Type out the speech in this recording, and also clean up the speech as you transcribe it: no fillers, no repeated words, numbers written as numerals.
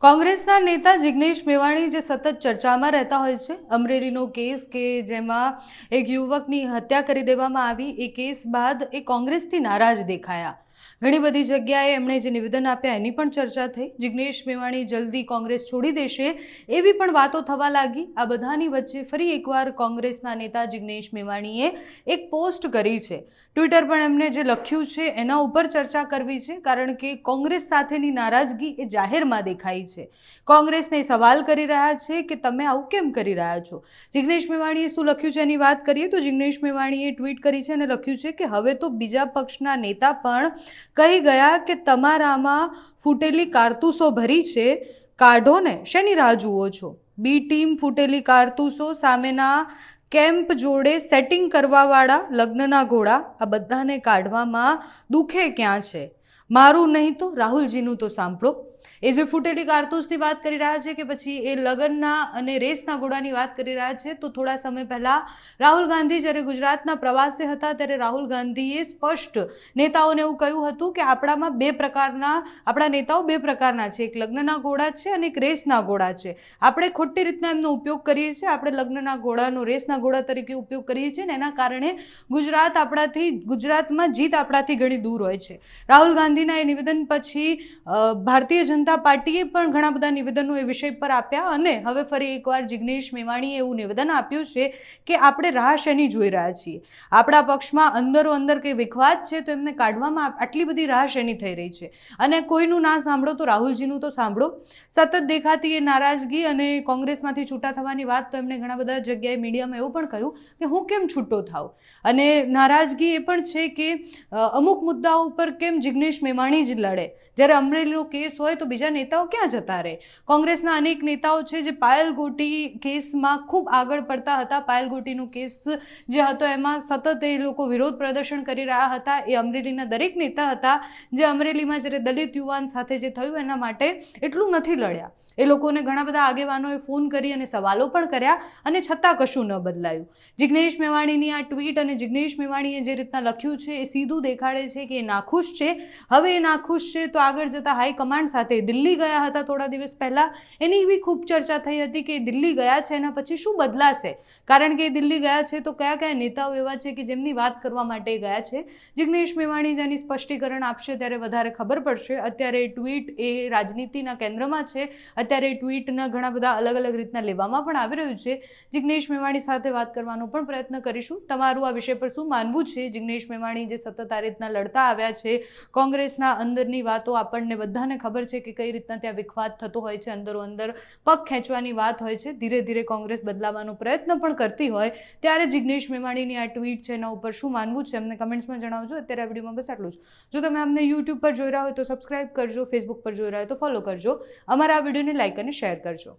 કોંગ્રેસના નેતા જિગ્નેશ મેવાણી જે સતત ચર્ચામાં રહેતા હોય છે, અમરેલીનો કેસ કે જેમાં એક યુવકની હત્યા કરી દેવામાં આવી, એ કેસ બાદ એ કોંગ્રેસથી નારાજ દેખાયા। ઘણી બધી જગ્યાએ એમણે જે નિવેદન આપ્યા એની પણ ચર્ચા થઈ। જિગ્નેશ મેવાણી જલ્દી કોંગ્રેસ છોડી દેશે એવી પણ વાતો થવા લાગી। આ બધાની વચ્ચે ફરી એકવાર કોંગ્રેસના નેતા જિગ્નેશ મેવાણીએ એક પોસ્ટ કરી છે। ટ્વિટર પર એમણે જે લખ્યું છે એના ઉપર ચર્ચા કરવી છે, કારણ કે કોંગ્રેસ સાથેની નારાજગી એ જાહેરમાં દેખાઈ છે। કોંગ્રેસને સવાલ કરી રહ્યા છે કે તમે આવું કેમ કરી રહ્યા છો। જિગ્નેશ મેવાણીએ શું લખ્યું છે એની વાત કરીએ તો જિગ્નેશ મેવાણીએ ટ્વીટ કરી છે અને લખ્યું છે કે હવે તો બીજા પક્ષના નેતા પણ કહી ગયા કે તમારામાં ફૂટેલી કારતૂસો ભરી છે, કાઢો ને, શેની રાહ જુઓ છો। બી ટીમ ફૂટેલી કારતૂસો સામેના કેમ્પ જોડે સેટિંગ કરવાવાળા લગ્નના ઘોડા, આ બધાને કાઢવામાં દુખે ક્યાં છે। મારું નહીં તો રાહુલજીનું તો સાંભળો। એ જે ફૂટેલી કારતૂસની વાત કરી રહ્યા છે કે પછી એ લગ્નના અને રેસના ઘોડાની વાત કરી રહ્યા છે, તો થોડા સમય પહેલા રાહુલ ગાંધી જ્યારે ગુજરાતના પ્રવાસે હતા ત્યારે રાહુલ ગાંધીએ સ્પષ્ટ નેતાઓને એવું કહ્યું હતું કે આપણા નેતાઓ બે પ્રકારના છે, એક લગ્નના ઘોડા છે અને એક રેસના ઘોડા છે। આપણે ખોટી રીતના એમનો ઉપયોગ કરીએ છીએ, આપણે લગ્નના ઘોડાનો રેસના ઘોડા તરીકે ઉપયોગ કરીએ છીએ ને એના કારણે ગુજરાતમાં જીત આપણાથી ઘણી દૂર હોય છે। રાહુલ ગાંધીના એ નિવેદન પછી ભારતીય જનતા પાર્ટીએ પણ ઘણા બધા નિવેદનો એ વિષય પર આપ્યા અને હવે ફરી એકવાર જિગ્નેશ મેવાણીએ એવું નિવેદન આપ્યું છે કે આપણે રાહ શેની જોઈ રહ્યા છીએ। આપણા પક્ષમાં અંદરો કંઈ વિખવાદ છે તો એમને કાઢવામાં આટલી બધી રાહ શેની થઈ રહી છે। અને કોઈનું ના સાંભળો તો રાહુલજીનું તો સાંભળો। સતત દેખાતી એ નારાજગી અને કોંગ્રેસમાંથી છૂટા થવાની વાત તો એમણે ઘણા બધા જગ્યાએ મીડિયામાં એવું પણ કહ્યું કે હું કેમ છૂટો થાઉં, અને નારાજગી એ પણ છે કે અમુક મુદ્દાઓ ઉપર કેમ જિગ્નેશ મેવાણી જ લડે, જ્યારે અમરેલીનો કેસ હોય તો બીજા નેતાઓ ક્યાં જતા રહે। કોંગ્રેસના અનેક નેતાઓ છે જે પાયલ ગોટી કેસમાં ખૂબ આગળ પડતા હતા। પાયલ ગોટીનો કેસ જે હતો એમાં સતત એ લોકો વિરોધ પ્રદર્શન કરી રહ્યા હતા। એ અમરેલીના દરેક નેતા હતા જે અમરેલીમાં જ્યારે દલિત યુવાન સાથે જે થયું એના માટે એટલું નથી લડ્યા। એ લોકોને ઘણા બધા આગેવાનોએ ફોન કરી અને સવાલો પણ કર્યા અને છતાં કશું ન બદલાયું। જિગ્નેશ મેવાણીની આ ટ્વીટ અને જિગ્નેશ મેવાણીએ જે રીતના લખ્યું છે એ સીધું દેખાડે છે કે એ નાખુશ છે। હવે એ નાખુશ છે તો આગળ જતા હાઈકમાન્ડ સાથે દિલ્હી ગયા હતા થોડા દિવસ પહેલા, એની એવી ખૂબ ચર્ચા થઈ હતી કે દિલ્હી ગયા છે એના પછી શું બદલાશે, કારણ કે દિલ્હી ગયા છે તો કયા કયા નેતાઓ એવા છે કે જેમની વાત કરવા માટે ગયા છે। જિગ્નેશ મેવાણી જેની સ્પષ્ટીકરણ આપશે ત્યારે વધારે ખબર પડશે। અત્યારે ટ્વીટ એ રાજનીતિના કેન્દ્રમાં છે, અત્યારે ટ્વીટના ઘણા બધા અલગ અલગ રીતના લેવામાં પણ આવી રહ્યું છે। જિગ્નેશ મેવાણી સાથે વાત કરવાનો પણ પ્રયત્ન કરીશું। તમારું આ વિષય પર શું માનવું છે। જિગ્નેશ મેવાણી જે સતત આ રીતના લડતા આવ્યા છે, કોંગ્રેસના અંદરની વાતો આપણને બધાને ખબર છે કે કઈ રીતના ત્યાં વિખવાદ થતો હોય છે, અંદર પગ ખેંચવાની વાત હોય છે, ધીરે ધીરે કોંગ્રેસ બદલાવાનો પ્રયત્ન પણ કરતી હોય ત્યારે જિગ્નેશ મેવાણીની આ ટ્વીટ છે એના ઉપર શું માનવું છે અમને કમેન્ટ્સમાં જણાવજો। અત્યારે આ વિડીયોમાં બસ આટલું જ। જો તમે અમને યુટ્યુબ પર જોઈ રહ્યા હોય તો સબસ્ક્રાઇબ કરજો, ફેસબુક પર જોઈ રહ્યા હોય તો ફોલો કરજો, અમારા આ વિડીયોને લાઇક અને શેર કરજો।